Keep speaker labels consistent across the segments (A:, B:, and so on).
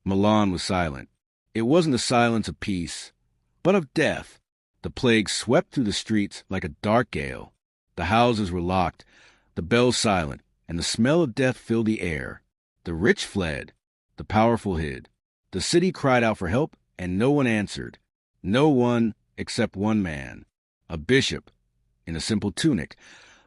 A: Milan was silent. It wasn't the silence of peace, but of death. The plague swept through the streets like a dark gale. The houses were locked, the bells silent, and the smell of death filled the air. The rich fled, the powerful hid. The city cried out for help, and no one answered. No one except one man, a bishop in a simple tunic,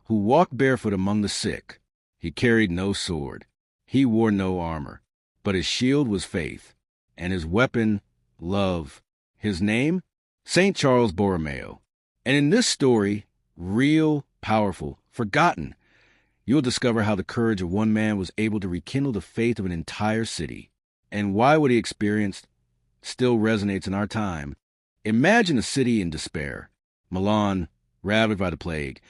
A: who walked barefoot among the sick. He carried no sword. He wore no armor, but his shield was faith, and his weapon, love. His name? St. Charles Borromeo. And in this story, real, powerful, forgotten, you'll discover how the courage of one man was able to rekindle the faith of an entire city, and why what he experienced still resonates in our time. Imagine a city in despair. Milan, ravaged by the plague,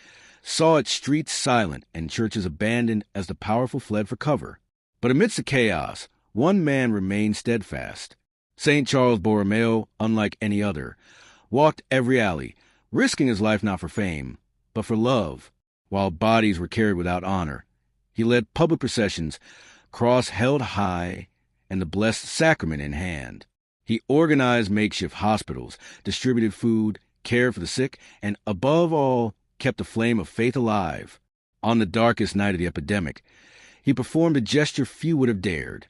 A: saw its streets silent and churches abandoned as the powerful fled for cover. But amidst the chaos, one man remained steadfast. St. Charles Borromeo, unlike any other, walked every alley, risking his life not for fame, but for love. While bodies were carried without honor, he led public processions, cross held high, and the blessed sacrament in hand. He organized makeshift hospitals, distributed food, cared for the sick, and above all, kept the flame of faith alive. On the darkest night of the epidemic, he performed a gesture few would have dared.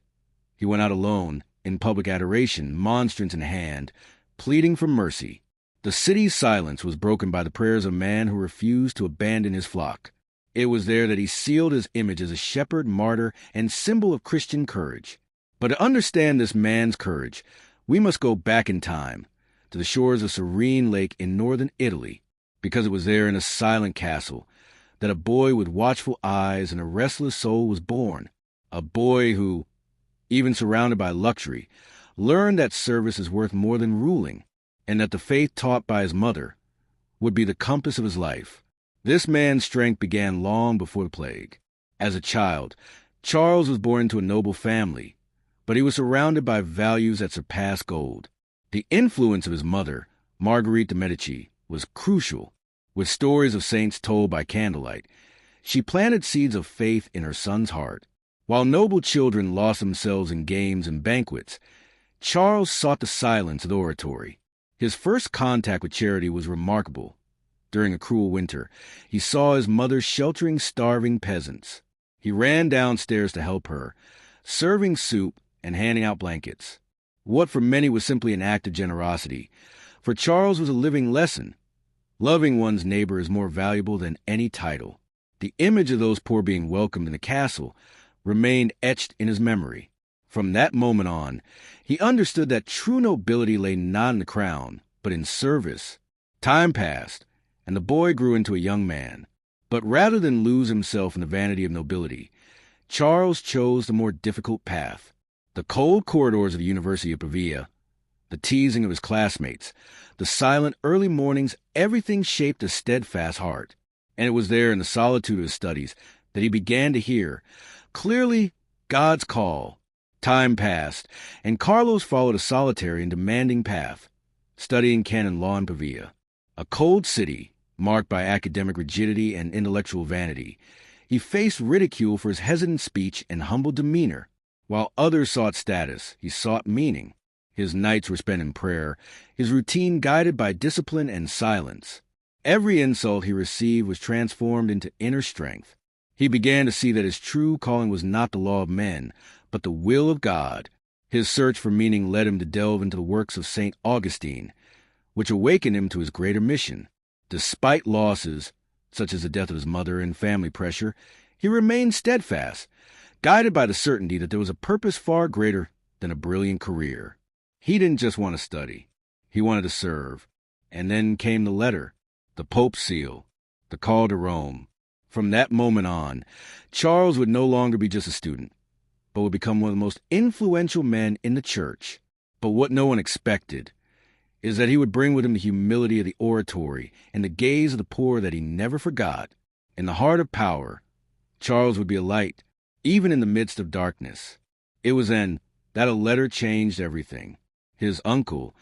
A: He went out alone, in public adoration, monstrance in hand, pleading for mercy. The city's silence was broken by the prayers of a man who refused to abandon his flock. It was there that he sealed his image as a shepherd, martyr, and symbol of Christian courage. But to understand this man's courage, we must go back in time, to the shores of serene lake in northern Italy, because it was there in a silent castle that a boy with watchful eyes and a restless soul was born. A boy who, even surrounded by luxury, learned that service is worth more than ruling, and that the faith taught by his mother would be the compass of his life. This man's strength began long before the plague. As a child, Charles was born into a noble family, but he was surrounded by values that surpassed gold. The influence of his mother, Marguerite de Medici, was crucial. With stories of saints told by candlelight, she planted seeds of faith in her son's heart. While noble children lost themselves in games and banquets, Charles sought the silence of the oratory. His first contact with charity was remarkable. During a cruel winter, he saw his mother sheltering starving peasants. He ran downstairs to help her, serving soup and handing out blankets. What for many was simply an act of generosity, for Charles was a living lesson. Loving one's neighbor is more valuable than any title. The image of those poor being welcomed in the castle remained etched in his memory. From that moment on, he understood that true nobility lay not in the crown, but in service. Time passed, and the boy grew into a young man. But rather than lose himself in the vanity of nobility, Charles chose the more difficult path. The cold corridors of the University of Pavia, the teasing of his classmates, the silent early mornings, everything shaped a steadfast heart. And it was there in the solitude of his studies that he began to hear, clearly, God's call. Time passed, and Carlos followed a solitary and demanding path, studying canon law in Pavia. A cold city, marked by academic rigidity and intellectual vanity, he faced ridicule for his hesitant speech and humble demeanor. While others sought status, he sought meaning. His nights were spent in prayer, his routine guided by discipline and silence. Every insult he received was transformed into inner strength. He began to see that his true calling was not the law of men, but the will of God. His search for meaning led him to delve into the works of St. Augustine, which awakened him to his greater mission. Despite losses, such as the death of his mother and family pressure, he remained steadfast, guided by the certainty that there was a purpose far greater than a brilliant career. He didn't just want to study. He wanted to serve. And then came the letter, the Pope's seal, the call to Rome. From that moment on, Charles would no longer be just a student, but would become one of the most influential men in the church. But what no one expected is that he would bring with him the humility of the oratory and the gaze of the poor that he never forgot. In the heart of power, Charles would be a light, even in the midst of darkness. It was then that a letter changed everything. His uncle,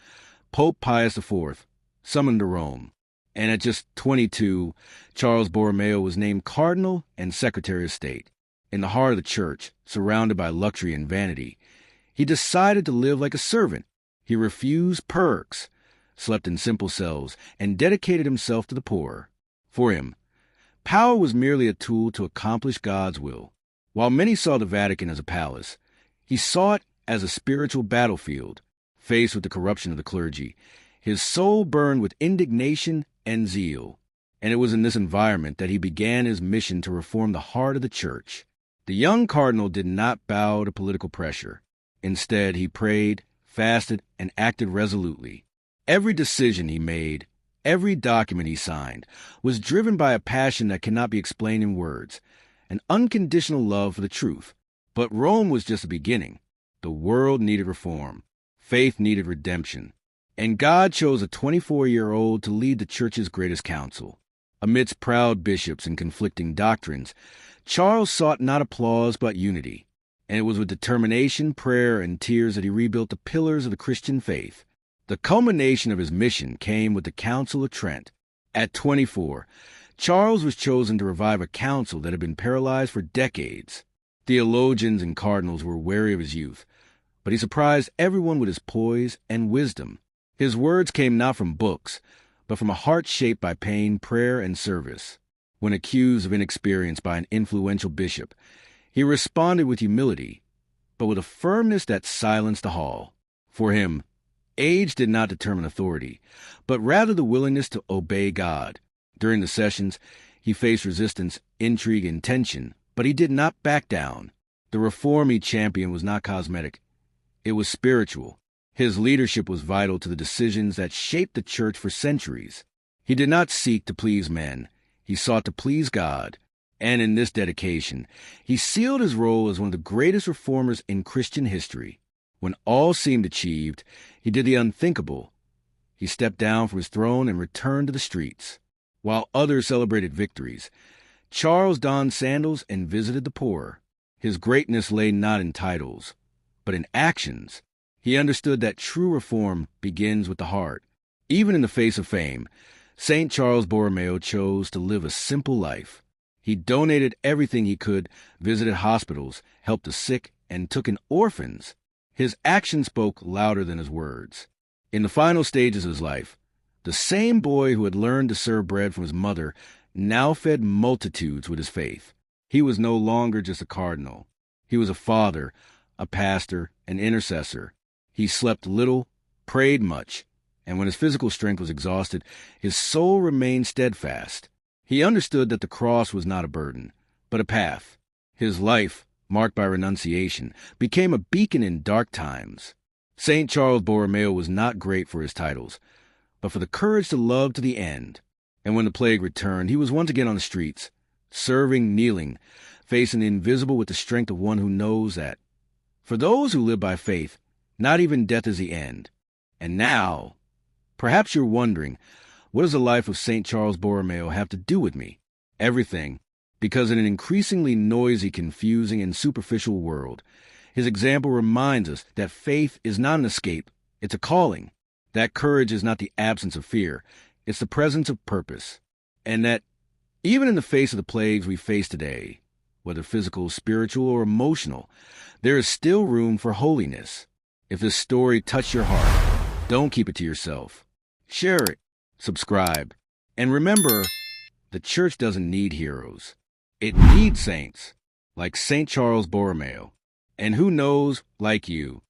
A: Pope Pius IV, summoned to Rome, and at just 22, Charles Borromeo was named Cardinal and Secretary of State. In the heart of the church, surrounded by luxury and vanity, He decided to live like a servant. He refused perks, slept in simple cells, and dedicated himself to the poor. For him, power was merely a tool to accomplish God's will. While many saw the Vatican as a palace, he saw it as a spiritual battlefield. Faced with the corruption of the clergy, his soul burned with indignation and zeal. And it was in this environment that he began his mission to reform the heart of the church. The young cardinal did not bow to political pressure. Instead, he prayed, fasted, and acted resolutely. Every decision he made, every document he signed, was driven by a passion that cannot be explained in words, an unconditional love for the truth. But Rome was just the beginning. The world needed reform. Faith needed redemption. And God chose a 24-year-old to lead the church's greatest council. Amidst proud bishops and conflicting doctrines, Charles sought not applause but unity. And it was with determination, prayer, and tears that he rebuilt the pillars of the Christian faith. The culmination of his mission came with the Council of Trent. At 24, Charles was chosen to revive a council that had been paralyzed for decades. Theologians and cardinals were wary of his youth, but he surprised everyone with his poise and wisdom. His words came not from books, but from a heart shaped by pain, prayer, and service. When accused of inexperience by an influential bishop, he responded with humility, but with a firmness that silenced the hall. For him, age did not determine authority, but rather the willingness to obey God. During the sessions, he faced resistance, intrigue, and tension, but he did not back down. The reform he championed was not cosmetic. It was spiritual. His leadership was vital to the decisions that shaped the church for centuries. He did not seek to please men. He sought to please God. And in this dedication, he sealed his role as one of the greatest reformers in Christian history. When all seemed achieved, he did the unthinkable. He stepped down from his throne and returned to the streets. While others celebrated victories, Charles donned sandals and visited the poor. His greatness lay not in titles, but in actions. He understood that true reform begins with the heart. Even in the face of fame, St. Charles Borromeo chose to live a simple life. He donated everything he could, visited hospitals, helped the sick, and took in orphans. His actions spoke louder than his words. In the final stages of his life, the same boy who had learned to serve bread from his mother now fed multitudes with his faith. He was no longer just a cardinal. He was a father, a pastor, an intercessor. He slept little, prayed much, and when his physical strength was exhausted, his soul remained steadfast. He understood that the cross was not a burden, but a path. His life, marked by renunciation, became a beacon in dark times. St. Charles Borromeo was not great for his titles, but for the courage to love to the end. And when the plague returned, he was once again on the streets, serving, kneeling, facing the invisible with the strength of one who knows that, for those who live by faith, not even death is the end. And now, perhaps you're wondering, what does the life of St. Charles Borromeo have to do with me? Everything, because in an increasingly noisy, confusing, and superficial world, his example reminds us that faith is not an escape, it's a calling. That courage is not the absence of fear, it's the presence of purpose. And that even in the face of the plagues we face today, whether physical, spiritual, or emotional, there is still room for holiness. If this story touched your heart, don't keep it to yourself. Share it, subscribe, and remember, the church doesn't need heroes. It needs saints, like St. Charles Borromeo. And who knows, like you,